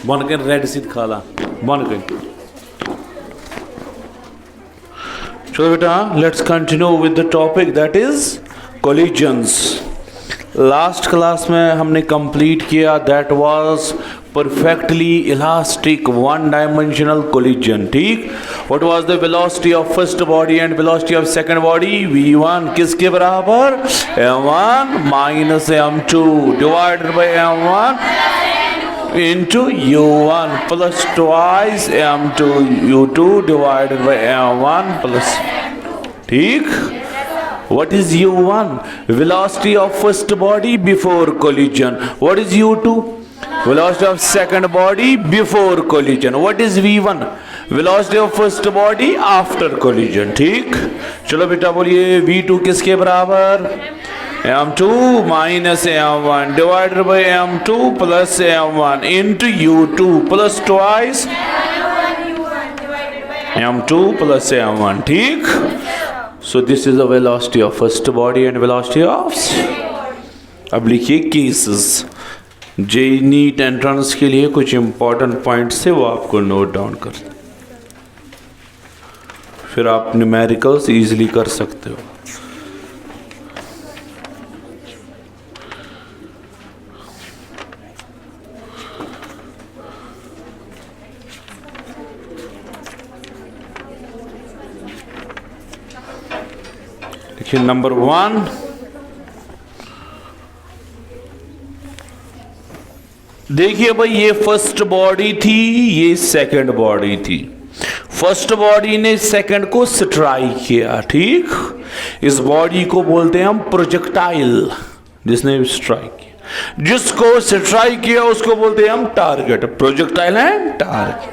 बन के red seat खाला बन के चलो बेटा let's continue with the topic that is collisions. Last class में हमने कंप्लीट किया that was perfectly elastic one dimensional collision. ठीक, what was the velocity of first body and velocity of second body? v1 किसके बराबर? m1 minus m2 divided by m1 into u1 plus twice m2 u2 divided by m1 plus. ठीक, what is u1? Velocity of first body before collision. What is u2? Velocity of second body before collision. What is v1? Velocity of first body after collision. ठीक, चलो बेटा बोलिए v2 किसके बराबर? m2 minus m1 divided by m2 plus m1 into u2 plus twice m2 plus m1. ठीक, so this is the velocity of first body and velocity of. अब लिखिए cases. JEE NEET entrance के लिए कुछ important points थे वो आपको note down कर, फिर आप न्यूमेरिकल्स इजीली कर सकते हो। देखिए नंबर 1, देखिए भाई ये फर्स्ट बॉडी थी, ये सेकंड बॉडी थी। फर्स्ट बॉडी ने सेकंड को स्ट्राइक किया। ठीक, इस बॉडी को बोलते हैं हम प्रोजेक्टाइल, जिसने स्ट्राइक किया, जिसको स्ट्राइक किया उसको बोलते हैं हम टारगेट। प्रोजेक्टाइल है टारगेट,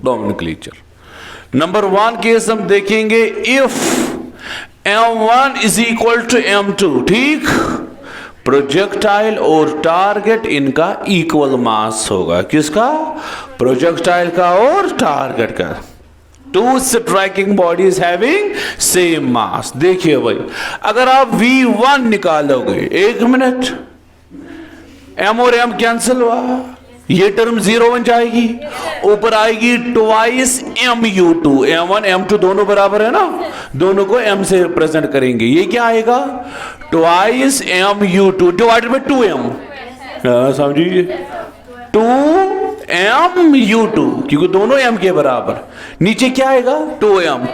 नॉमेनक्लेचर। नंबर 1 केस हम देखेंगे if m1 is equal to m2। ठीक, प्रोजेक्टाइल और टारगेट इनका इक्वल मास होगा। किसका? प्रोजेक्टाइल का और टारगेट का। Two striking bodies having same mass. देखिए भाई अगर आप v1 निकालोगे, एक मिनट, m और m कैंसिल हुआ, ये टर्म 0 बन जाएगी, ऊपर आएगी ट्वाइस mu2। m1 m2 दोनों बराबर है ना, दोनों को m से रिप्रेजेंट करेंगे। ये क्या आएगा? Twice mu2 divided by 2m। समझिए 2mu2, क्योंकि दोनों m के बराबर। नीचे क्या आएगा? 2m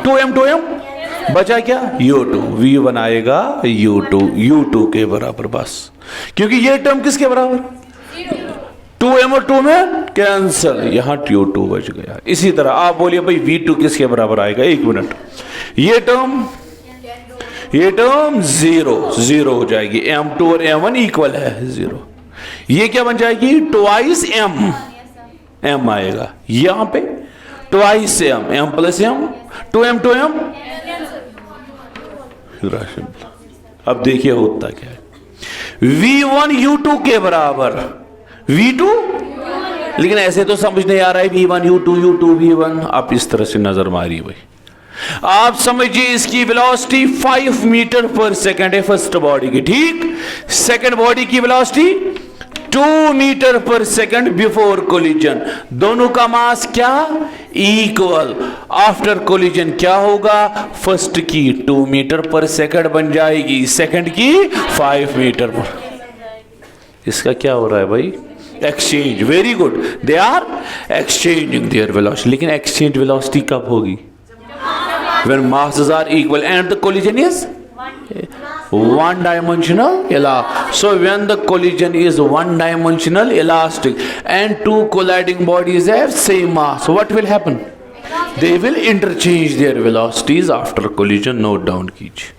बचा क्या? u2। v1 आएगा u2 के बराबर बस, क्योंकि ये टर्म किसके बराबर? 2m और 2 में कैंसल, यहां u2 बच गया। इसी तरह आप बोलिए भाई v2 किसके बराबर आएगा? एक मिनट, ये टर्म 0 हो जाएगी। m2 और m1 इक्वल है 0। ये क्या बन जाएगी? ट्वाइस m आएगा यहां पे, twice m plus m, 2m 2m। अब देखिए होता क्या है, v1 u2 के बराबर v2, लेकिन ऐसे तो समझ नहीं आ रहा है v1 u2 v1। आप इस तरह से नजर मारिए भाई, आप समझिए इसकी वेलोसिटी 5 मीटर पर सेकंड है फर्स्ट बॉडी की। ठीक, सेकंड बॉडी की वेलोसिटी 2 मीटर पर सेकंड बिफोर कोलिजन। दोनों का मास क्या? इक्वल। आफ्टर कोलिजन क्या होगा? फर्स्ट की 2 मीटर पर सेकंड बन जाएगी, सेकंड की 5 मीटर पर। इसका क्या हो रहा है भाई? Exchange. Very good, they are exchanging their velocity. लेकिन एक्सचेंज वेलोसिटी कब होगी? When masses are equal and the collision is one dimensional elastic. So when the collision is one dimensional elastic and two colliding bodies have same mass, what will happen? They will interchange their velocities after collision. Note down कीजिए.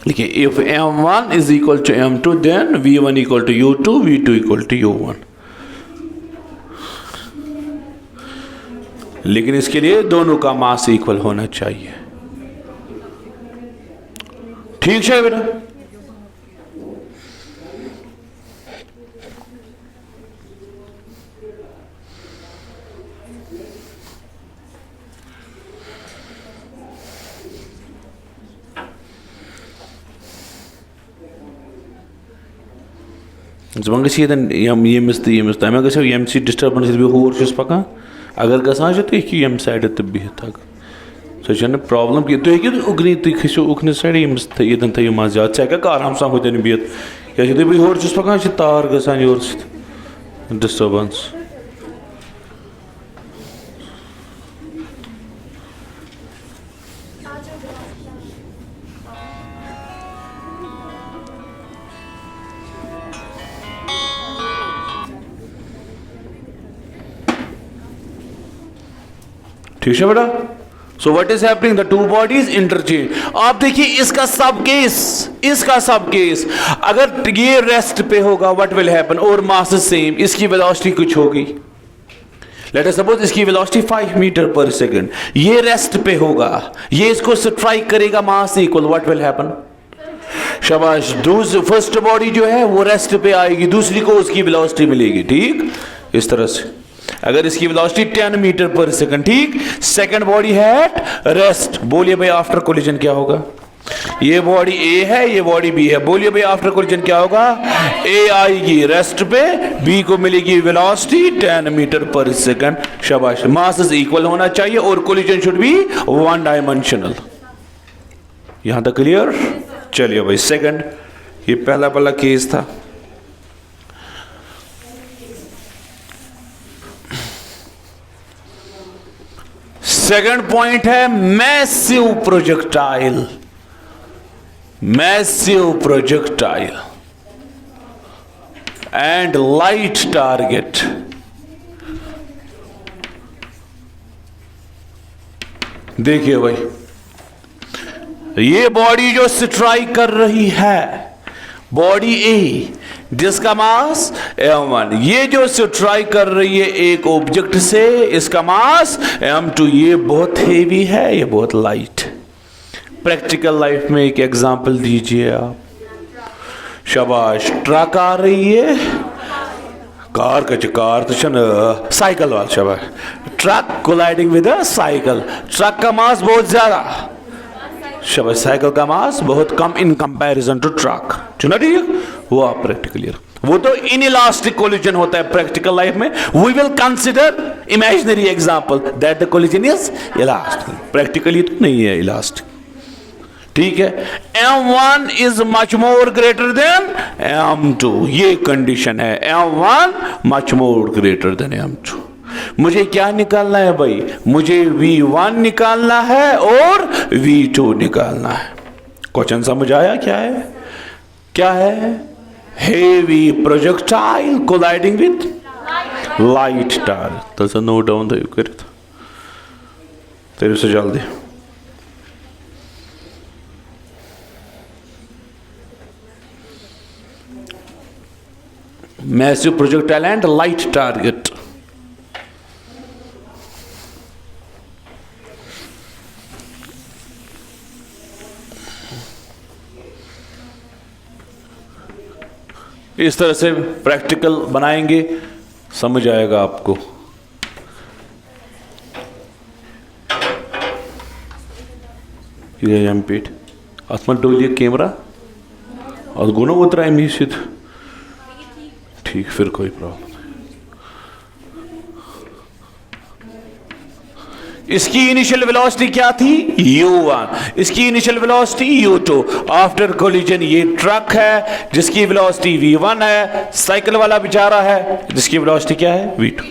देखिए, if m1 is equal to m2, then v1 equal to u2, v2 equal to u1. लेकिन इसके लिए दोनों का mass equal होना चाहिए. ठीक है बेटा. Zwangas hier dan je mist time agar MC disturbance is hoor chis paka agar gasan je tu ki side te bih tag so chane problem ki tu ki ugni tu khiso ukne side ye mist ye dan tayu ma jat cheka kar ham sa hoden bih ya je bih hoor chis paka je tar gasan yor disturbance. ठीक है बेटा. So what is happening, the two bodies interchange. आप देखिए इसका सब case अगर ये rest पे होगा व्हाट विल हैपन, और मास सेम, इसकी वेलोसिटी कुछ होगी. लेट अस सपोज इसकी वेलोसिटी 5 मीटर पर सेकंड, ये रेस्ट पे होगा, ये इसको स्ट्राइक करेगा, mass equal, what will happen. शाबाश. फर्स्ट बॉडी जो है वो रेस्ट पे आएगी, दूसरी को उसकी वेलोसिटी मिलेगी. ठीक इस तरह से अगर इसकी वेलोसिटी 10 मीटर पर सेकंड, ठीक, सेकंड बॉडी है रेस्ट. बोलिए भाई आफ्टर कोलिजन क्या होगा. ये बॉडी ए है, ये बॉडी बी है. बोलिए भाई आफ्टर कोलिजन क्या होगा. ए आएगी रेस्ट पे, बी को मिलेगी वेलोसिटी 10 मीटर पर सेकंड. शाबाश. मास इक्वल होना चाहिए और collision should be one dimensional. यहां तक क्लियर. चलिए भाई सेकंड, ये पहला केस था. सेकंड पॉइंट है massive projectile. And light target. देखिए भाई, ये बॉडी जो स्ट्राइक कर रही है, बॉडी ए जिसका मास m1, ये जो स्ट्राइक कर रही है एक ऑब्जेक्ट से, इसका मास m2. ये बहुत हेवी है, ये बहुत लाइट. प्रैक्टिकल लाइफ में एक एग्जांपल दीजिए आप. शाबाश. ट्रक आ रही है, कार तो साइकिल वाला. शाबाश. Truck colliding with a cycle. Truck का मास बहुत ज्यादा, शाबाश. साइकिल का मास बहुत कम इन कंपैरिजन टू ट्रक. चुना ठीक. वो आप प्रैक्टिकली, वो तो इनइलास्टिक कोलिजन होता है प्रैक्टिकल लाइफ में. We will consider imaginary example that the collision is elastic. Practically तो नहीं है इलास्टिक. ठीक है. m1 is much more greater than m2. ये कंडीशन है, m1 much more greater than m2. मुझे क्या निकालना है भाई, मुझे v1 निकालना है और v2 निकालना है. क्वेश्चन समझ आया क्या है. Heavy projectile colliding with light target. तसं नोट डाउन थયું करीत तेरे से जल्दी. Massive projectile and light target. इस तरह से प्रैक्टिकल बनाएंगे, समझ आएगा आपको. पीठ अथ डोलिए कैमरा और गुनो उतरा मीसित. ठीक, फिर कोई प्रॉब्लम. इसकी इनिशियल वेलोसिटी क्या थी, u1. इसकी initial velocity u2. After collision ये ट्रक है जिसकी वेलोसिटी v1 है, साइकिल वाला बेचारा है जिसकी वेलोसिटी क्या है, v2.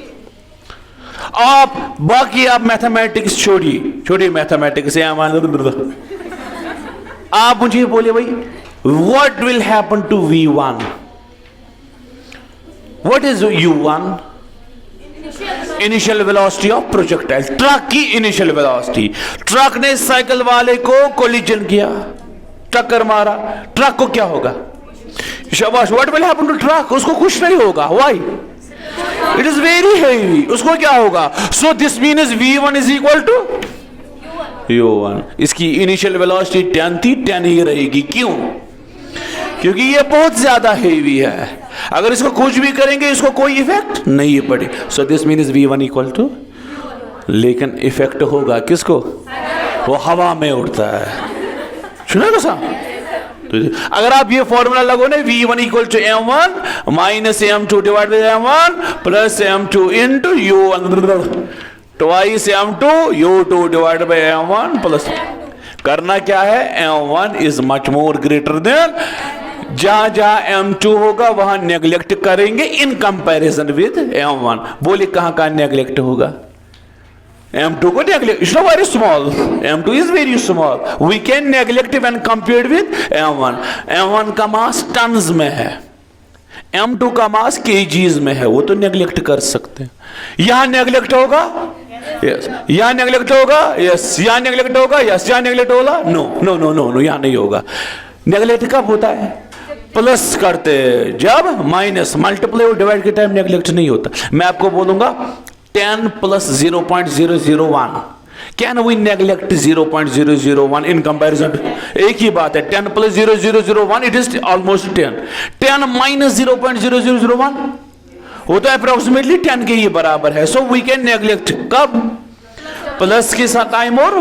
बाकी आप मैथमेटिक्स छोड़िए मैथमेटिक्स. आप मुझे बोले भाई what will happen to V1? What is U1? Initial velocity of projectile, truck की इनिशियल वेलोसिटी। ट्रक ने साइकिल वाले को कोलिजन किया, टक्कर मारा, ट्रक को क्या होगा? शाबाश। What will happen to truck? उसको कुछ नहीं होगा। Why? It is very heavy, उसको क्या होगा? So this means V1 is equal to U1। इसकी इनिशियल वेलोसिटी 10 थी, 10 ही रहेगी। क्यों? क्योंकि ये बहुत ज्यादा हेवी है। अगर इसको कुछ भी करेंगे इसको कोई इफेक्ट नहीं पड़े। So this means V1 equal to, लेकिन इफेक्ट होगा किसको? वो हवा में उड़ता है। सुना तो सा? तो अगर आप ये फॉर्मूला लगो ना, V1 equal to M1 minus M2 divide by M1 plus M2 into U1 twice M2 U2 divide by M1 plus, करना क्या है? M1 is much more greater than, जहां जहां M2 होगा वहां नेग्लेक्ट करेंगे इन कंपैरिजन विद M1। बोले कहां कहां नेग्लेक्ट होगा? M2 को neglect, it's not very small. M2 is very small. We can neglect when compared with M1. M1 का मास टन्स में है, M2 का मास kgs में है, वो तो नेग्लेक्ट कर सकते हैं। यहां नेग्लेक्ट होगा? यस। यहां नेग्लेक्ट होगा? यस। यहां नेग्लेक्ट होगा? यस। यहां नेग्लेक्ट होगा? No no no no no, यहां नहीं होगा। नेग्लेक्ट कब होता है? प्लस करते, जब माइनस मल्टीप्लाई और डिवाइड के टाइम नेग्लेक्ट नहीं होता। मैं आपको बोलूंगा 10 plus 0.001, can we neglect 0.001 in comparison? एक ही बात है, 10 plus 0.001 it is almost 10। 10 minus 0.0001 वो तो अप्रोक्सीमेटली 10 के ही बराबर है। सो वी कैन नेग्लेक्ट कब? प्लस के साथ टाइम और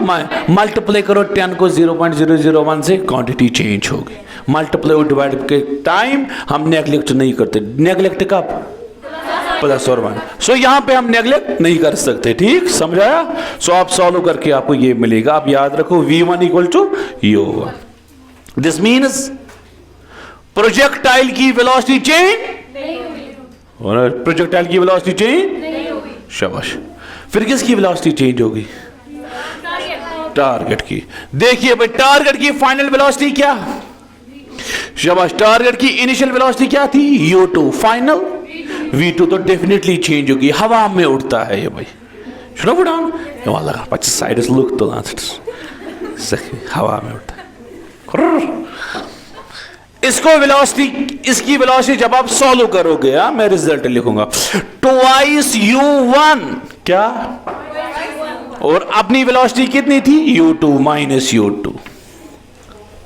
मल्टीप्लाई करो 10 को 0.001 से, क्वांटिटी चेंज होगी। मल्टीप्लाई और डिवाइड के टाइम हम नेग्लेक्ट नहीं करते। नेग्लेक्ट कब? प्लस और वन। सो यहां पे हम नेग्लेक्ट नहीं कर सकते। ठीक समझाया? सो आप सॉल्व करके आपको ये मिलेगा। आप याद रखो V1 equal to U1। This means projectile की वेलोसिटी चेंज, प्रोजेक्टाइल की वेलोसिटी चेंज, शाबाश। फिर किसकी वेलोसिटी चेंज होगी? टारगेट की। देखिए भाई, टारगेट की फाइनल वेलोसिटी क्या? शाबाश। टारगेट की इनिशियल वेलोसिटी क्या थी? U2। फाइनल V2 तो डेफिनेटली चेंज होगी, हवा में उड़ता है ये भाई। शुरू उड़ान ये वाला का 25 साइड इस लुक तो हवा में उड़ता है। इसको वेलोसिटी, इसकी वेलोसिटी जब आप सॉल्व करोगे, मैं रिजल्ट लिखूंगा ट्वाइस U1 क्या, और अपनी वेलोसिटी कितनी थी? U2 माइनस U2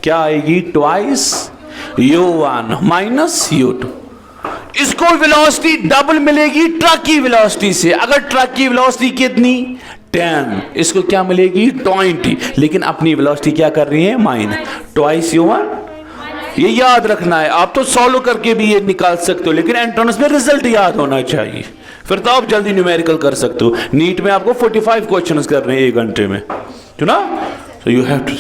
क्या आएगी? Twice U1 minus U2। इसको वेलोसिटी डबल मिलेगी ट्रक की वेलोसिटी से। अगर ट्रक की वेलोसिटी कितनी? 10, इसको क्या मिलेगी? 20, लेकिन अपनी वेलोसिटी क्या कर रही है? Minus twice U1। ये याद रखना है। आप तो सॉल्व करके भी ये निकाल सकते हो, लेकिन एंट्रेंस में रिजल्ट याद होना चाहिए, फिर तो आप जल्दी न्यूमेरिकल कर सकते हो। नीट में आपको 45 क्वेश्चंस करने हैं 1 घंटे में, तो ना, सो यू हैव टू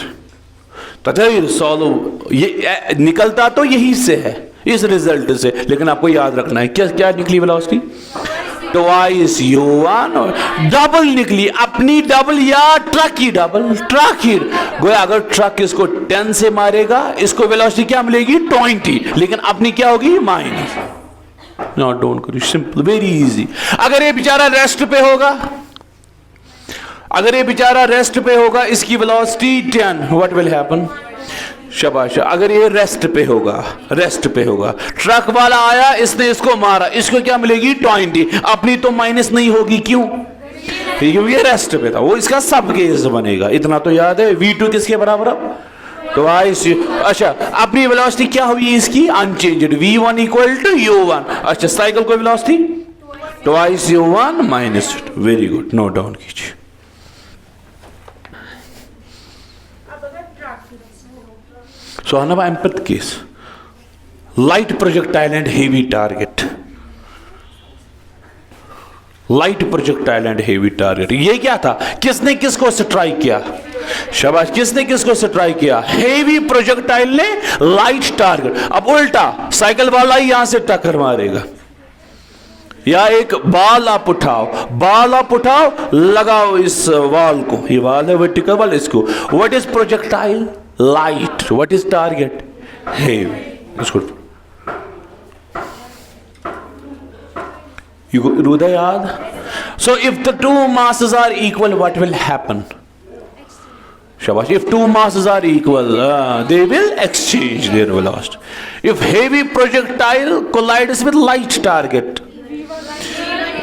तथा सॉल्व। ये निकलता तो यही से है, इस रिजल्ट से, लेकिन आपको याद रखना है क्या क्या निकली वेलोसिटी? ट्वाइस U1 और डबल निकली, अपनी डबल या ट्रक की डबल। ट्रक ही गोया, अगर ट्रक इसको 10 से मारेगा, इसको वेलोसिटी क्या मिलेगी? 20, लेकिन अपनी क्या होगी? माइनस। नॉट डोंट करो, सिंपल, वेरी इजी। अगर ये बेचारा रेस्ट पे होगा, अगर ये बेचारा रेस्ट पे होगा, इसकी वेलोसिटी 10, व्हाट विल हैपन? शाबाश। अगर ये रेस्ट पे होगा, रेस्ट पे होगा, ट्रक वाला आया, इसने इसको मारा, इसको क्या मिलेगी? 20, अपनी तो माइनस नहीं होगी। क्यों? क्योंकि ये रेस्ट पे था, वो इसका सब केस बनेगा। इतना तो याद है। V2 किसके बराबर? अब ट्वाइस। अच्छा, अपनी वेलोसिटी क्या हुई इसकी? Unchanged, V1 equal to U1। अच्छा, साइकिल को velocity twice U1 minus. Very good, note down कीजिए। So another empathy case, light projectile and heavy target, light projectile and heavy target। ये क्या था? किसने किसको स्ट्राइक किया? शाबाश। किसने किसको स्ट्राइक किया? हेवी प्रोजेक्टाइल ने लाइट टारगेट। अब उल्टा साइकिल वाला ही यहां से टक्कर मारेगा, या एक बाल आप उठाओ, बाल आप उठाओ, लगाओ इस वाल को, ये वाल है वर्टिकल वाल, इसको। What is projectile? light. What is target? Heavy. That's good. You do the yaad? So if the two masses are equal, what will happen? Shabash. If two masses are equal, they will exchange their velocity. If heavy projectile collides with light target,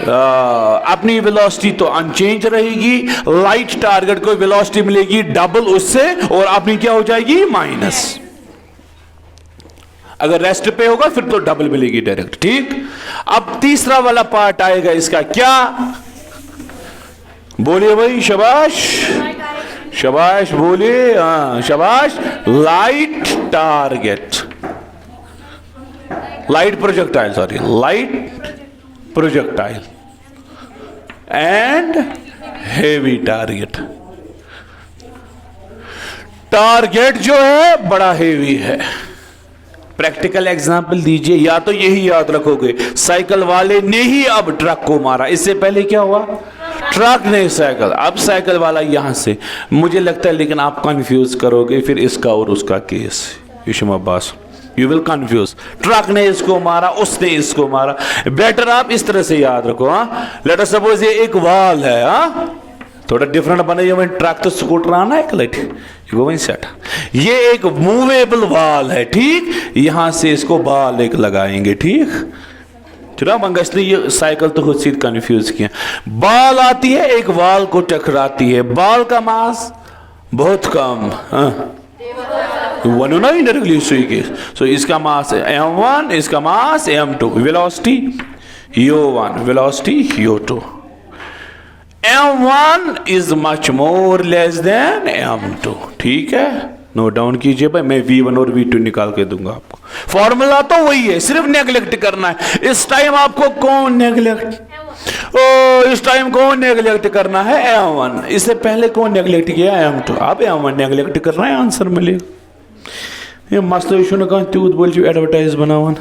अपनी velocity तो unchange रहेगी, light target को velocity मिलेगी double उससे, और अपनी क्या हो जाएगी? माइनस। अगर रेस्ट पे होगा फिर तो डबल मिलेगी डायरेक्ट। ठीक, अब तीसरा वाला पार्ट आएगा इसका, क्या? बोलिए भाई, शाबाश शाबाश, बोलिए, शाबाश। Light target, light projectile, sorry, light projectile and heavy target. Target जो है बड़ा हेवी है। प्रैक्टिकल एग्जांपल दीजिए, या तो यही याद रखोगे, साइकिल वाले ने ही अब ट्रक को मारा, इससे पहले क्या हुआ? ट्रक ने साइकिल, अब साइकिल वाला यहां से। मुझे लगता है लेकिन आप कंफ्यूज करोगे फिर इसका और उसका केस। यूशुम अब्बास, यू विल कंफ्यूज। ट्रक ने इसको मारा, उसने इसको मारा। बेटर आप इस तरह से याद रखो। लेट अस सपोज ये एक वाल है, थोड़ा डिफरेंट बने। ट्रक तो स्कूटर आना एक लाइट वही सेट, ये एक मूवेबल वाल है। ठीक, यहां से इसको बाल एक लगाएंगे। ठीक, चलो मंगा, इसलिए ये साइकिल तो खुद से कंफ्यूज किया। बाल आती है, एक वाल को टकराती है, बाल का मास बहुत कम, वन इंडायरेक्टली सुई। सो इसका मास m1, इसका मास m2, velocity u1, velocity u2। m1 is much more less than m2। ठीक है, नोट डाउन कीजिए भाई, मैं v1 और v2 निकाल के दूंगा आपको। फॉर्मूला तो वही है, सिर्फ नेग्लेक्ट करना है। इस टाइम आपको कौन नेग्लेक्ट, इस टाइम कौन नेग्लेक्ट करना है? m1। इससे पहले कौन नेग्लेक्ट किया? m2। अब m1 नेग्लेक्ट करना है, आंसर मिलेगा। ये मसला इशू ना कहा तूत बोल जो एडवर्टाइज बनावन।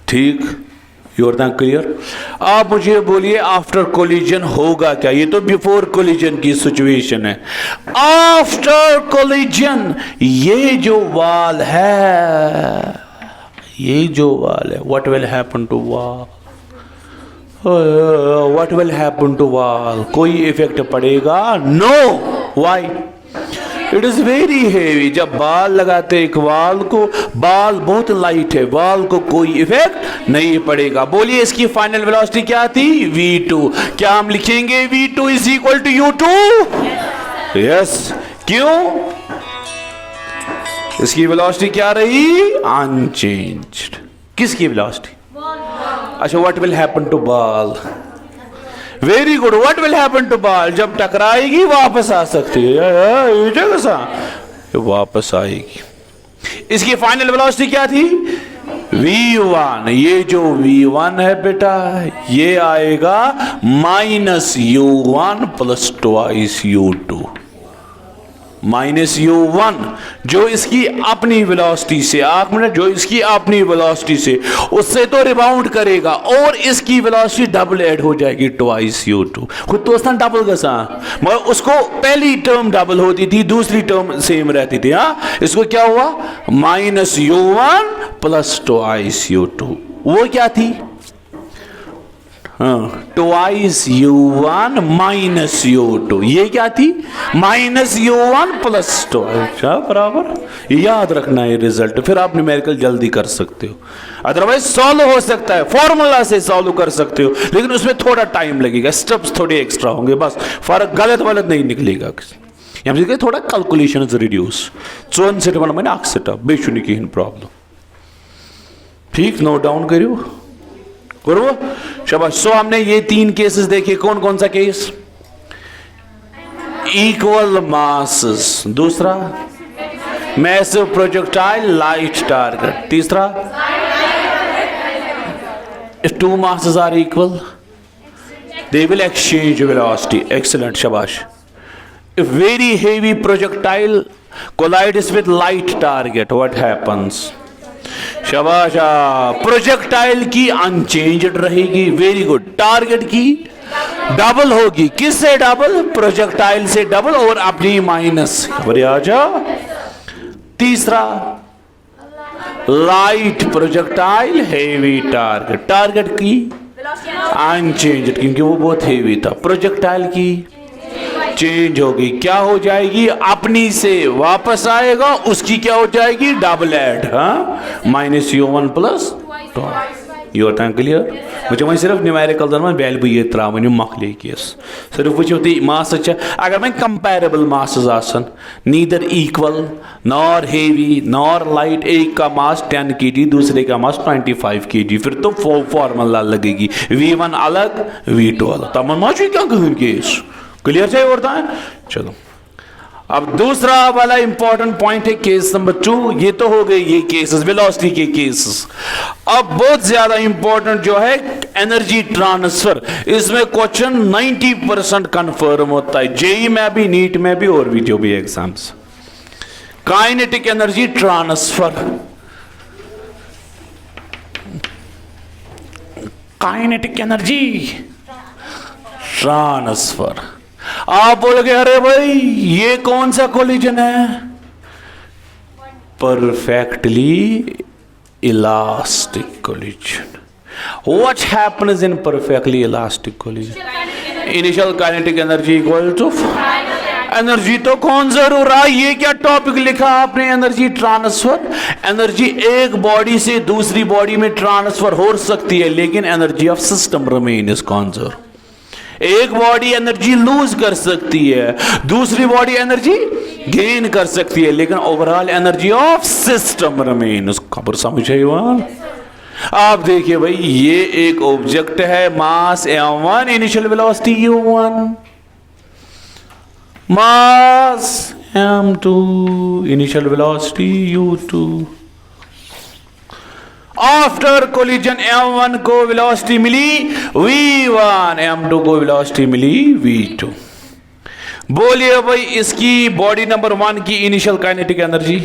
ठीक, योरदान क्लियर। आप मुझे बोलिए आफ्टर कोलिजन होगा क्या? ये तो बिफोर कोलिजन की सिचुएशन है। आफ्टर कोलिजन ये जो वाल है, ये जो वाल है, what will happen to wall? What will happen to wall? कोई इफेक्ट पड़ेगा? No. Why? It is very heavy. जब बाल लगाते एक वाल को, बाल बहुत लाइट है, वाल को कोई इफेक्ट नहीं पड़ेगा। बोलिए इसकी फाइनल वेलोसिटी क्या थी? v2। क्या हम लिखेंगे v2 is equal to u2? Yes. क्यों? इसकी वेलोसिटी क्या रही? अनचेंज्ड। किसकी वेलोसिटी? अच्छा, what will happen to ball? Very good. What will happen to ball? जब टकराएगी वापस आ सकती है, वापस आएगी। इसकी फाइनल वेलोसिटी क्या थी? v1। ये जो v1 है बेटा, ये आएगा -u1 plus twice u2। -u1 जो इसकी अपनी वेलोसिटी से, आप मिनट, जो इसकी अपनी वेलोसिटी से, उससे तो रिबाउंड करेगा और इसकी वेलोसिटी डबल ऐड हो जाएगी, ट्वाइस u2। खुद तो उसने डबल कसा, मगर उसको पहली टर्म डबल होती थी, दूसरी टर्म सेम रहती थी। इसको क्या हुआ? -u1 plus twice u2। वो क्या थी? Twice u1 minus u2। ये क्या थी? -u1 plus twice. बराबर याद रखना है रिजल्ट, फिर आप न्यूमेरिकल जल्दी कर सकते हो। अदरवाइज सॉल्व हो सकता है, फॉर्मूला से सॉल्व कर सकते हो, लेकिन उसमें थोड़ा टाइम लगेगा, स्टेप्स थोड़े एक्स्ट्रा होंगे, बस फर्क गलत वलत नहीं निकलेगा। थोड़ा कैलकुलेशन रिड्यूस चोन सेट वन मैंने सेट बेचुनी कहीं प्रॉब्लम। ठीक, नोट डाउन करो करो, शाबाश। सो हमने ये 3 केसेस देखे। कौन कौन सा केस? इक्वल मासेस, दूसरा मैसिव प्रोजेक्टाइल लाइट टारगेट, तीसरा if two masses are equal they will exchange velocity। excellent, शाबाश। If very heavy projectile collides with light target, what happens? शाबाश, प्रोजेक्टाइल की अनचेंज्ड रहेगी, वेरी गुड, टारगेट की double होगी, किससे double? Projectile से double और अपनी माइनस। खबर आ जा। तीसरा, light projectile, heavy target, target की अनचेंज्ड क्योंकि वो बहुत हेवी था, प्रोजेक्टाइल की चेंज होगी, क्या हो जाएगी? अपनी से वापस आएगा, उसकी क्या हो जाएगी? डबल एड, हाँ, -u1 प्लस योर क्लियर। मुझे वही सिर्फ न्यूमेरिकल दर वैल्यू ये त्रा मखले केस सिर्फ वो मास अगर मैं कंपेरेबल मासस आसन, neither equal nor heavy nor light, एक का मास 10 kg, दूसरे का मास 25 kg, फिर तो फॉर्मूला लगेगी, V1 अलग V2 अलग, तब माची क्या कहूँ केस क्लियर चाहिए होता है। चलो अब दूसरा वाला इंपॉर्टेंट पॉइंट है केस नंबर 2। ये तो हो गए ये केसेस, वेलोसिटी के केसेस। अब बहुत ज्यादा इंपॉर्टेंट जो है एनर्जी ट्रांसफर, इसमें क्वेश्चन 90% कंफर्म होता है, जेई में भी, नीट में भी और भी जो भी exams. Kinetic energy transfer, kinetic energy transfer. आप बोलोगे अरे भाई ये कौन सा कोलिजन है? Perfectly elastic collision. What happens in perfectly elastic collision? Initial kinetic energy equal to energy तो कंजर्व रहा। ये क्या टॉपिक लिखा आपने? Energy transfer. एनर्जी एक बॉडी से दूसरी बॉडी में ट्रांसफर हो सकती है, लेकिन energy of system remain is conserve. एक बॉडी एनर्जी लूज कर सकती है, दूसरी बॉडी एनर्जी गेन कर सकती है, लेकिन overall energy of system remain. खबर समझे? आप देखिए भाई, ये एक ऑब्जेक्ट है, मास m1, इनिशियल वेलोसिटी u1, मास m2, initial velocity u2। After collision m1 को वेलोसिटी मिली v1, m2 को वेलोसिटी मिली v2। बोलिए भाई इसकी बॉडी नंबर 1 की इनिशियल काइनेटिक एनर्जी।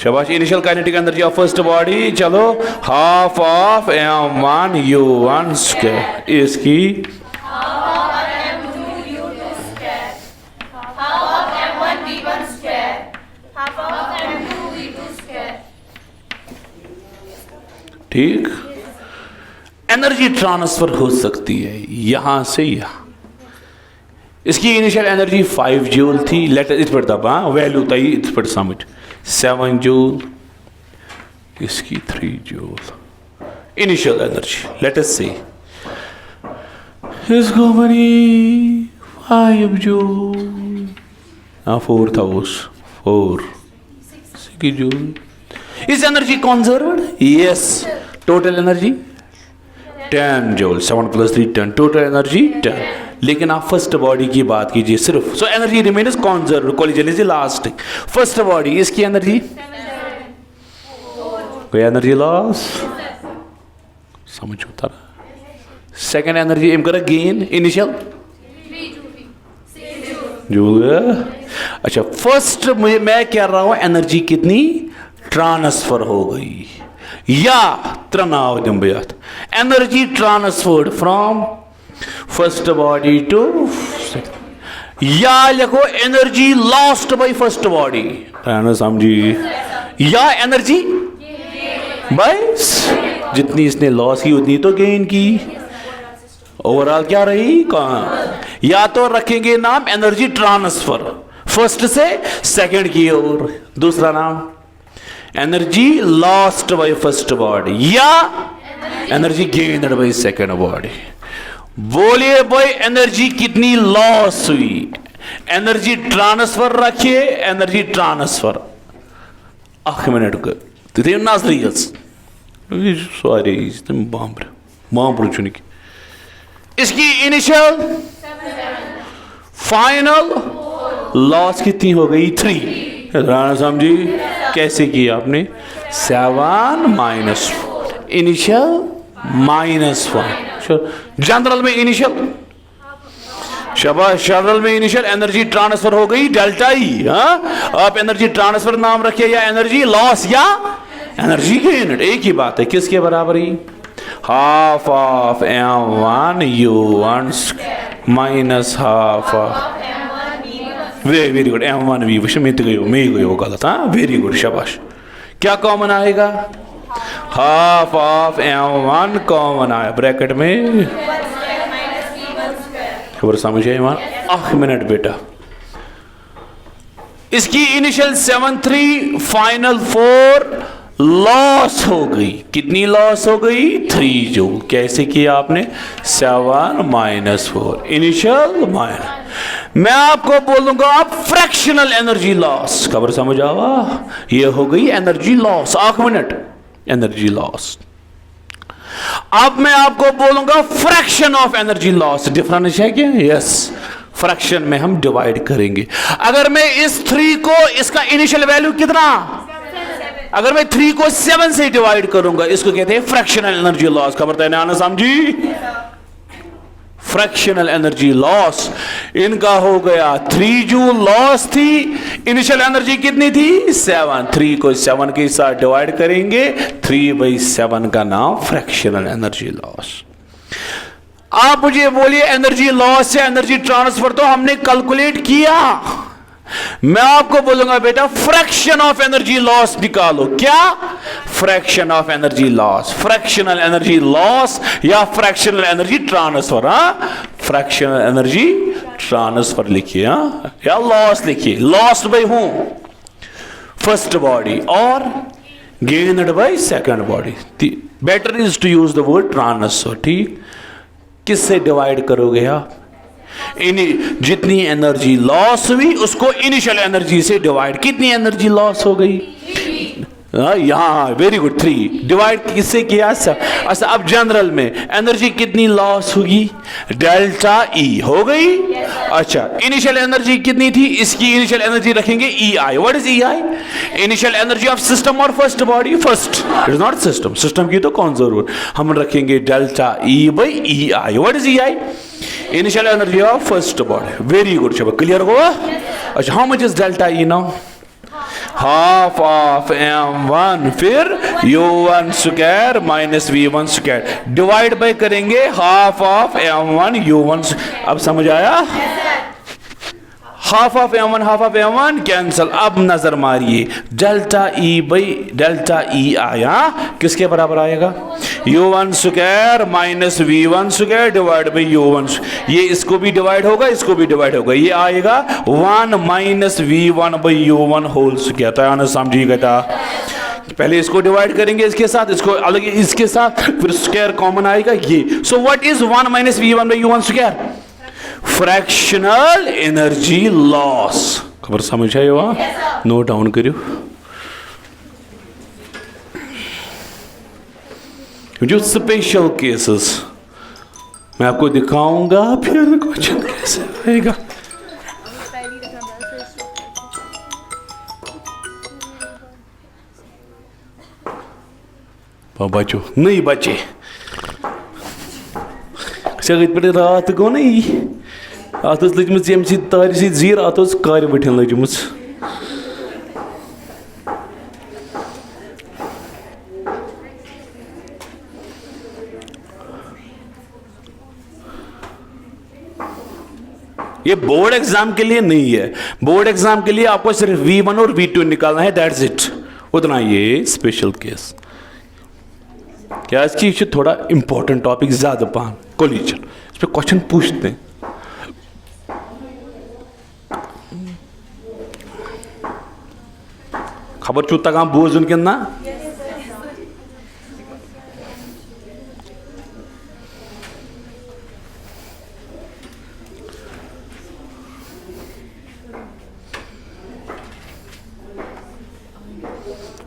शाबाश, initial kinetic energy of first body, चलो half of m1 u1 square, इसकी ठीक। एनर्जी ट्रांसफर हो सकती है यहां से यहां। इसकी इनिशियल एनर्जी 5 जूल थी, लेट इस पर दबा वैल्यू तय इस पर समझ 7 जूल, इसकी 3 joule initial energy. Let us see, इसको बनी 5 जूल, 4 था उस 4 6 जूल। इस energy conserved? Yes. Total energy 10 joule, 7 + 3 10, total energy 10। लेकिन आप फर्स्ट बॉडी की बात कीजिए सिर्फ, so energy remains conserved, collision is elastic. First body, इसकी एनर्जी कोई एनर्जी लॉस समझ होता है। सेकेंड एनर्जी एम करा गेन, इनिशियल जूल। अच्छा, फर्स्ट मैं कह रहा हूं एनर्जी कितनी ट्रांसफर हो गई, या त्रनाव जंबियात energy transferred from first body to, या लिखो energy lost by first body, समझी, या एनर्जी बाय जितनी इसने लॉस की उतनी तो गेन की, ओवरऑल क्या रही कहां। या तो रखेंगे नाम एनर्जी ट्रांसफर फर्स्ट से सेकंड की ओर, दूसरा नाम energy lost by first body, या energy gained by second body. बोलिए भाई एनर्जी कितनी लॉस हुई? एनर्जी ट्रांसफर रखिए, एनर्जी ट्रांसफर 1 मिनट का नाजरियस सॉरी बाम्बर चुनिक। इसकी इनिशियल फाइनल लॉस कितनी हो गई? 3। समझी कैसे किया आपने? 7 - इनिशियल -1। जनरल में इनिशियल शाबाश, शटल में इनिशियल एनर्जी ट्रांसफर हो गई डेल्टा ई। हाँ, आप एनर्जी ट्रांसफर नाम रखिए या एनर्जी लॉस या एनर्जी गेन, एक ही बात है। किसके बराबर ही? Half of m1 u1 minus half of, very good, m1 v में गई गलत। हाँ, वेरी गुड, शाबाश। क्या कॉमन आएगा? हाफ ऑफ m1 कॉमन आया, ब्रैकेट में खबर समझे ईमान? 1 मिनट बेटा, इसकी इनिशियल 7-3 फाइनल 4 लॉस हो गई। कितनी लॉस हो गई? 3 जूल। कैसे किया आपने? 7 - 4 इनिशियल माइनस। मैं आपको बोलूंगा आप फ्रैक्शनल एनर्जी लॉस, खबर समझ आवा? ये हो गई energy loss. 1 minute, energy loss. अब मैं आपको बोलूंगा fraction of energy loss. Difference है क्या? यस, फ्रैक्शन में हम डिवाइड करेंगे। अगर मैं इस 3 को, इसका इनिशियल वैल्यू कितना, अगर मैं 3 को 7 से डिवाइड करूंगा, इसको कहते हैं फ्रैक्शनल एनर्जी लॉस। खबर है ना, समझी? फ्रैक्शनल एनर्जी लॉस इनका हो गया 3 जूल लॉस थी। इनिशियल एनर्जी कितनी थी? 7। 3 को 7 के साथ डिवाइड करेंगे, 3/7 का नाम फ्रैक्शनल एनर्जी लॉस। आप मुझे बोलिए एनर्जी लॉस से एनर्जी ट्रांसफर तो हमने कैलकुलेट किया। मैं आपको बोलूंगा बेटा फ्रैक्शन ऑफ एनर्जी लॉस निकालो। क्या? Fraction of energy loss, fractional energy loss या फ्रैक्शनल एनर्जी ट्रांसफर। हाँ, फ्रैक्शनल एनर्जी ट्रांसफर लिखिए, हाँ, या लॉस लिखिए। Lost by whom? First body और gained by second body. Better is to use the word transfer. ठीक, किससे डिवाइड करोगे आप? जितनी एनर्जी लॉस हुई उसको इनिशियल एनर्जी से डिवाइड। कितनी एनर्जी लॉस हो गई? यहां, वेरी गुड, 3 डिवाइड किससे किया? अच्छा, अब जनरल में एनर्जी कितनी लॉस होगी? डेल्टा ई हो गई। अच्छा, इनिशियल एनर्जी कितनी थी? इसकी इनिशियल एनर्जी रखेंगे E I. What is E I? Initial energy of system और first body? First, it is not system. System की तो कौन जरूरत, हम रखेंगे delta E by E I. What is E I? Initial energy of first body. Very good, चलो clear हुआ? अच्छा, how much is delta E now? Half of m1 फिर u1 square minus v1 square, divide by करेंगे half of m1 u1। अब समझ आया? Half of m1 cancel. अब नजर मारिए, delta E by delta E आया, किसके बराबर आएगा? u1 square minus v1 square divide by u1। ये इसको भी डिवाइड होगा, इसको भी डिवाइड होगा, ये आएगा 1 minus v1 by u1 whole square. तो आना समझिएगा था, पहले इसको डिवाइड करेंगे इसके साथ, इसको अलग इसके साथ, फिर स्क्वायर कॉमन आएगा ये। So what is 1 minus v1 by u1 square? Fractional energy loss. खबर समझ आए? वहां नोट डाउन करियो। जो स्पेशल केसेस मैं आपको दिखाऊंगा, फिर क्वेश्चन कैसे आएगा। बचो नहीं बचे पे रात गो नहीं अत लजम तार जीर अत कार बठन लजम। ये बोर्ड एग्जाम के लिए नहीं है। बोर्ड एग्जाम के लिए आपको सिर्फ V1 और V2 निकालना है, दैट्स इट, उतना। ये स्पेशल केस क्या इसकी थोड़ा इंपॉर्टेंट टॉपिक ज्यादा पान कोलिजन, इस पे क्वेश्चन पूछते हैं। खबर चूता कहाँ बोझ उनके ना।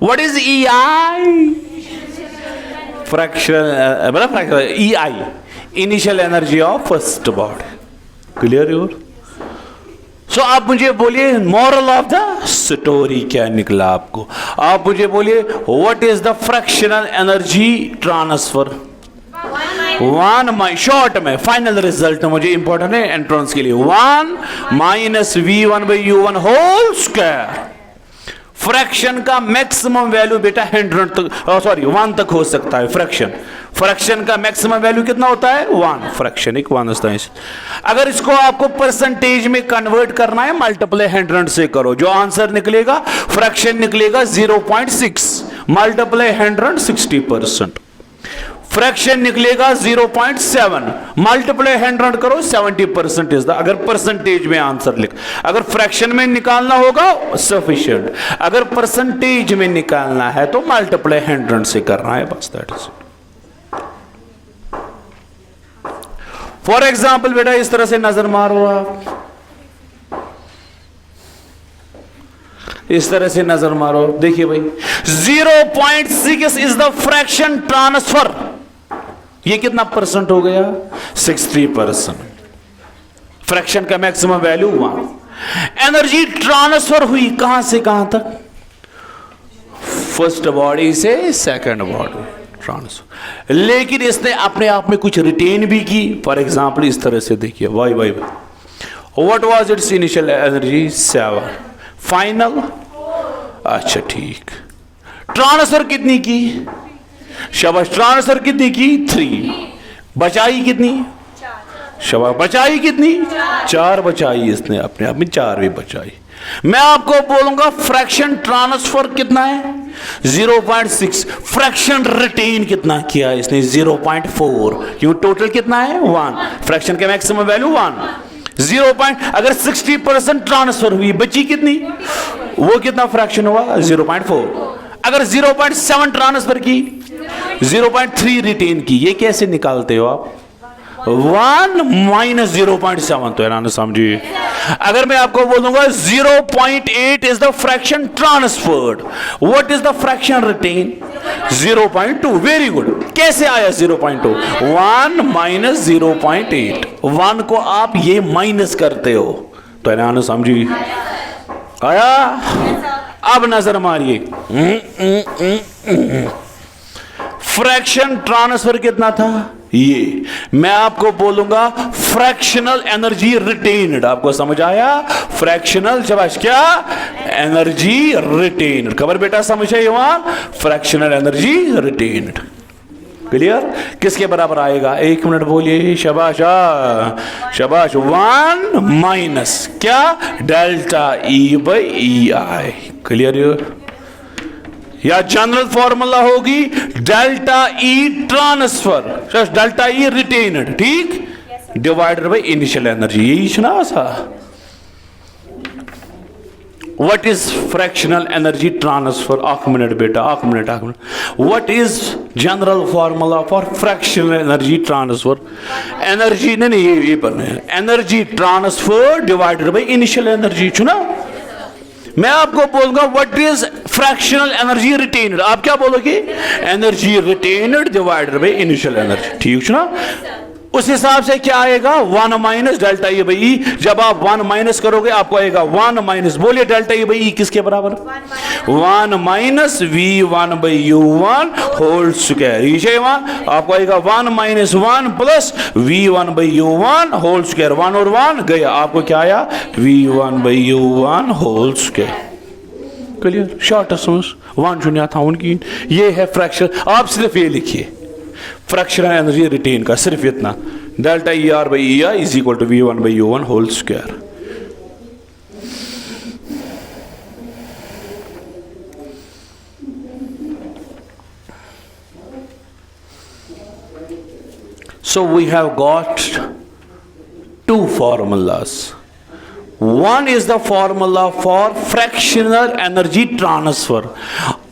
What is EI? Fraction EI, initial energy of first body. Clear your? So आप मुझे बोलिए मॉरल ऑफ द स्टोरी क्या निकला आपको? आप मुझे बोलिए what is the fractional energy transfer? 1 1 short में फाइनल रिजल्ट मुझे इंपॉर्टेंट है एंट्रेंस के लिए, 1 minus V1/U1 whole square. Fraction का मैक्सिमम वैल्यू बेटा 1 तक हो सकता है। फ्रैक्शन का मैक्सिमम वैल्यू कितना होता है? 1। फ्रैक्शन एक 1 होता है। अगर इसको आपको परसेंटेज में कन्वर्ट करना है, मल्टीप्लाई 100 से करो, जो आंसर निकलेगा फ्रैक्शन निकलेगा 0.6 मल्टीप्लाई 100 60%। फ्रैक्शन निकलेगा 0.7 मल्टीप्लाई 100 करो 70% इज द, अगर परसेंटेज में आंसर लिख, अगर फ्रैक्शन में निकालना होगा सफिशिएंट, अगर परसेंटेज में निकालना है तो मल्टीप्लाई 100 से करना है बस, दैट इज। फॉर एग्जाम्पल बेटा इस तरह से नजर मारो आप, इस तरह से नजर मारो, देखिए भाई 0.6 इज द फ्रैक्शन ट्रांसफर। ये कितना परसेंट हो गया? 60%। फ्रैक्शन का मैक्सिमम वैल्यू 1। एनर्जी ट्रांसफर हुई कहां से कहां तक? फर्स्ट बॉडी से सेकंड बॉडी ट्रांसफर, लेकिन इसने अपने आप में कुछ रिटेन भी की। फॉर एग्जाम्पल इस तरह से देखिए, why what was it's initial energy? 7। Final, अच्छा ठीक। ट्रांसफर कितनी की? शाबाश। ट्रांसफर कितनी की? 3। बचाई कितनी? शाबाश। बचाई कितनी? 4 बचाई इसने, अपने आप में 4 भी बचाई। मैं आपको बोलूंगा फ्रैक्शन ट्रांसफर कितना है? 0.6। फ्रैक्शन रिटेन कितना किया इसने? 0.4। क्यों? टोटल कितना है? 1। फ्रैक्शन के मैक्सिमम वैल्यू 1। 0. अगर 60% ट्रांसफर हुई, बची कितनी? वो कितना फ्रैक्शन हुआ? 0.4। अगर 0.7 ट्रांसफर की, 0.3 रिटेन की, ये कैसे निकालते हो आप? 1 माइनस 0.7, तो है ना, समझिए। अगर मैं आपको बोलूंगा 0.8 is the fraction transferred, what is the fraction retain? 0.2। Very good. कैसे आया 0.2? 1 माइनस 0.8। 1 को आप ये माइनस करते हो, तो है ना, समझिए। आया? अब नजर मारिए, फ्रैक्शन ट्रांसफर कितना था? ये मैं आपको बोलूंगा फ्रैक्शनल एनर्जी रिटेन्ड। आपको समझ आया? फ्रैक्शनल, शाबाश, क्या? Energy retained. खबर बेटा समझ है? Fractional energy retained. क्लियर? किसके बराबर आएगा? 1 मिनट बोलिए। शाबाश, शाबाश। 1 माइनस क्या? Delta E/EI। क्लियर? या जनरल फॉर्मूला होगी delta E transfer, delta E retained, ठीक, डिवाइडेड बाय इनिशियल एनर्जी। यही ना सा। What is fractional energy transfer? 1 minute बेटा, 1 minute, 1 minute. What is general formula for fractional energy transfer? Energy नहीं, ये पढ़ना है। Energy transfer divided by initial energy, चुना। मैं आपको बोलूंगा what is fractional energy retained, आप क्या बोलोगे? Energy retained divided by initial energy, ठीक ना? उस हिसाब से क्या आएगा? 1 माइनस डेल्टा E/E। जब आप 1 माइनस करोगे आपको आएगा 1 माइनस, बोलिए डेल्टा E/E किसके बराबर? 1 माइनस V1/U1 होल स्क्वायर। ये आपको आएगा 1 minus 1 plus V1/U1 whole square. 1 और 1 गया, आपको क्या आया? V1/U1 whole square. Clear? Shortest 1 शून्य था उनकी। ये है फ्रैक्शन। आप सिर्फ ये लिखिए फ्रैक्शनल एनर्जी रिटेन का, सिर्फ इतना, delta ER/EI is equal to V1/U1 whole square. So we have got 2 formulas. One is the formula for fractional energy transfer.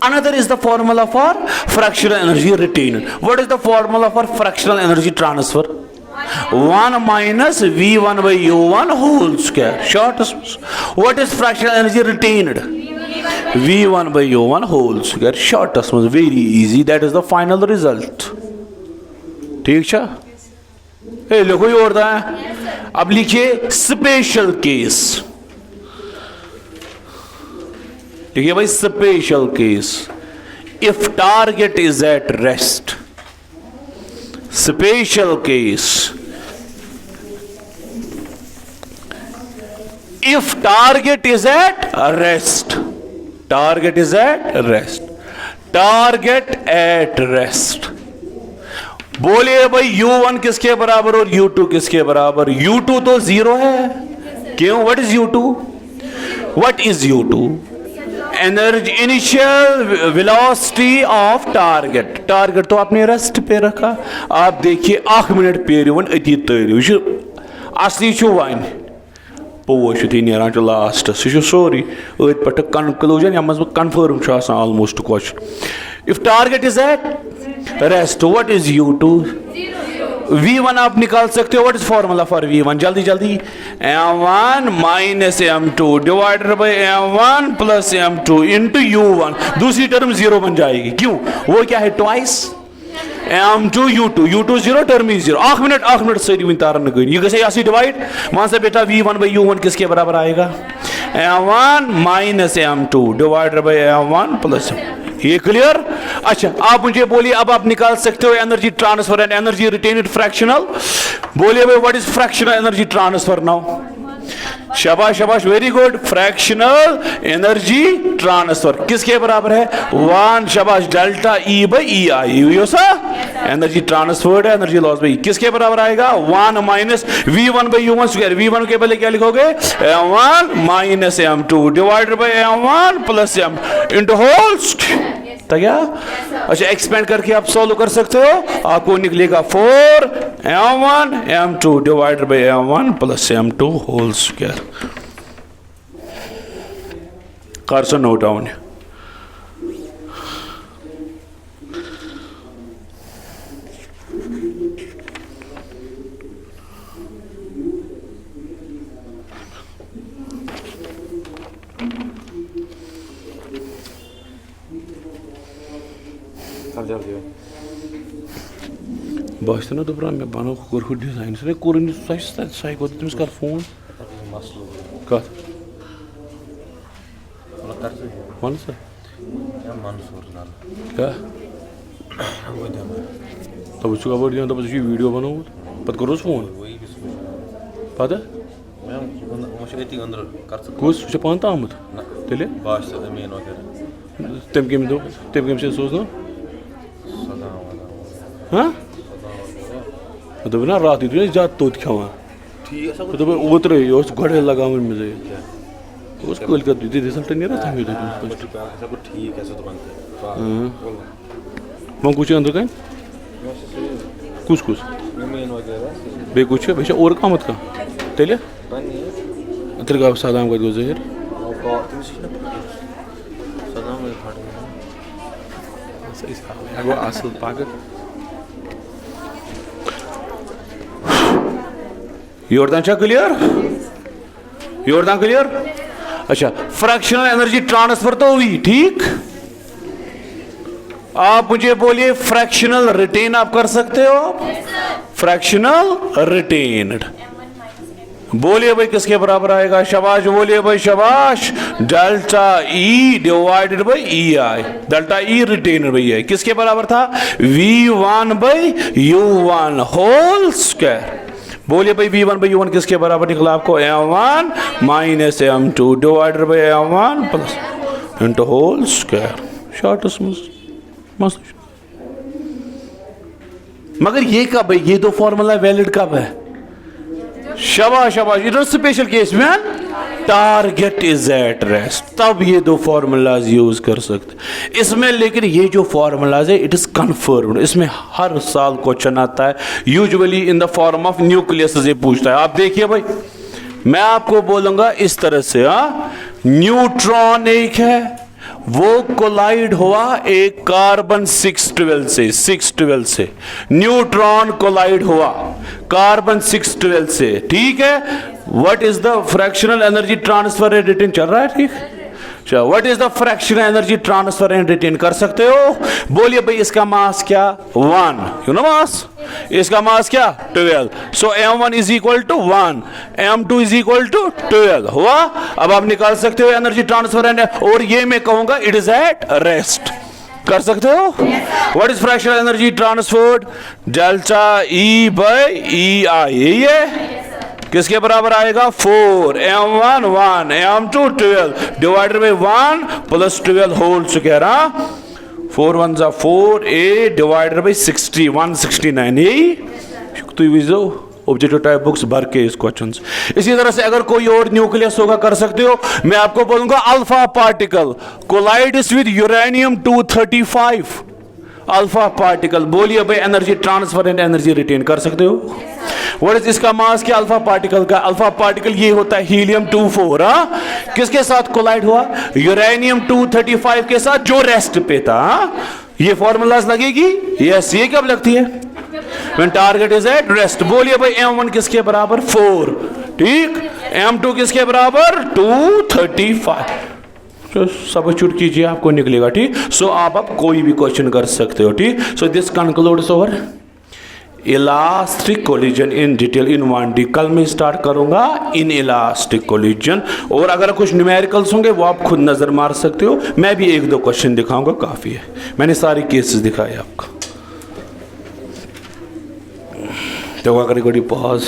Another is the formula for fractional energy retained. What is the formula for fractional energy transfer? 1 minus V1/U1 whole square. Short. What is fractional energy retained? V1/U1 whole square. Shortest was very easy. That is the final result. ठीक है? लिखो ही और था। अब लिखिए special case. लिखिए भाई special case. If target is at rest, special case. If target is at rest, target is at rest, target at rest. बोलिए भाई U1 किसके बराबर और U2 किसके बराबर? U2 तो जीरो है, क्यों? What is U2? What is U2? Energy, initial velocity of target. Target तो आपने रेस्ट पे रखा. आप देखिए 1 मिनट पेरियो वन अति तरियो असली वन पोश यु नीरान लास्ट सह सोरी अत पे कंक्लूजन यम confirm almost question. If target is at rest, what is U2? V1 आप निकाल सकते हो. What is formula for V1? जल्दी जल्दी. M1 minus M2 divided by M1 plus M2 into U1. दूसरी टर्म जीरो बन जाएगी. क्यों? वो क्या है? Twice M2 U2. U2 zero, term is zero. 1 minute सही वन तारन गई. ये कैसे ऐसे डिवाइड? मान से बेटा V1 बाय U1 किसके बराबर आएगा? M1 minus M2 divided by M1 plus. ये क्लियर? अच्छा, आप मुझे बोलिए, अब आप निकाल सकते हो energy transfer and energy retained fractional. बोलिए भाई, what is fractional energy transfer now? शाबाश शाबाश, very good. Fractional energy transfer किसके बराबर है? 1. शाबाश. Delta E by E I. Energy transferred है, एनर्जी लॉस बाई किसके बराबर आएगा? 1 minus V1 by U1 square. V1 के पहले क्या लिखोगे? M1 minus M2 divided by M1 plus M into whole square. क्या? अच्छा, एक्सपेंड करके आप सॉल्व कर सकते हो. आपको निकलेगा 4 M1 M2 divided by M1 plus M2 whole square. कर सो नोट डाउन. बस ना दोबारा मैं बनो कर डिजाइन से कोर सही को तुम कर फोन कत मन सर क्या तब उसका बोल दिया, तब उसकी वीडियो बनाओ पत करो फोन पता कुछ पान आमुत तेल तम कम से सोचना. हाँ दोप ना रात ज्यादा तोत खान दोप ओत्र गड़े लगा मे कल रिजल्ट नीरा वो कुछ अंदर कहीं कुछ बे कुछ बे और कमत कह तेल तेल गो सदाम कत गो जहर. गो असल पाक योरदान क्लियर? योरदान क्लियर? अच्छा, फ्रैक्शनल एनर्जी ट्रांसफर तो हुई, ठीक. आप मुझे बोलिए, फ्रैक्शनल रिटेन आप कर सकते हो? फ्रैक्शनल रिटेन्ड बोलिए भाई किसके बराबर आएगा? शाबाश, बोलिए भाई शाबाश. Delta E divided by E I. Delta E retained by I किसके बराबर था? V1 by U1 whole square. बोलिए भाई V1 बाई U1 किसके बराबर निकला आपको? M1 minus M2 divided by M1 plus into whole square. Shortest मस्त. मगर ये कब है? ये दो फॉर्मूला वैलिड कब है? शाबाश शाबाश. इट इज स्पेशल केस में टारगेट इज एट रेस्ट, तब ये दो फॉर्मूलाज यूज कर सकते इसमें. लेकिन ये जो फॉर्मूलाज है इट इज कन्फर्म्ड. इसमें हर साल क्वेश्चन आता है, usually in the form of nucleus से पूछता है. आप देखिए भाई, मैं आपको बोलूंगा इस तरह से. न्यूट्रॉन एक है, वो कोलाइड हुआ एक कार्बन 612 से. न्यूट्रॉन कोलाइड हुआ कार्बन 612 से, ठीक है. What is the fractional energy transfer and retain? चल रहा है, ठीक. अच्छा, what is the fractional energy transfer and retain? कर सकते हो. बोलिए भाई, इसका मास क्या? 1. You know mass. इसका मास क्या? 12. So M1 is equal to 1, M2 is equal to 12 हुआ. अब आप निकाल सकते हो एनर्जी ट्रांसफर एंड, और ये मैं कहूंगा इट इज एट रेस्ट, कर सकते हो? What is fractional energy transferred? Delta E by E I, यही है। किसके बराबर आएगा? 4 m1 1 m2 12 divided by 1 plus 12 whole square. 4 1 जा 4 a डिवाइडेड बाय 60 169, यही तो ऑब्जेक्टिव टाइप बुक्स भर के इस क्वेश्चंस। इसी तरह से अगर कोई और न्यूक्लियस होगा कर सकते हो। मैं आपको बोलूंगा alpha particle collides with uranium 235, alpha particle. बोलिए भाई energy transfer and energy retain कर सकते हो? व्हाट इज इसका मास क्या अल्फा पार्टिकल का? अल्फा पार्टिकल ये होता है हीलियम 24। किसके साथ कोलाइड हुआ? यूरेनियम 235 के साथ, जो रेस्ट पे था। ये फॉर्मूलाज लगेगी? यस। ये कब लगती है? When target is at rest। बोलिए भाई m1 किसके बराबर? 4, ठीक। m2 किसके बराबर? 235। तो सबस्टिट्यूट कीजिए, आपको निकलेगा, ठीक। सो आप अब कोई भी क्वेश्चन कर सकते हो, ठीक। So this concludes over elastic collision in detail in 1D। कल मैं स्टार्ट करूंगा इन इलास्टिक कोलिजन, और अगर कुछ न्यूमेरिकल्स होंगे वो आप खुद नजर मार सकते हो। मैं भी 1-2 क्वेश्चन दिखाऊंगा, काफी है। मैंने सारे केसेस दिखाए आपको। तो अगर पॉज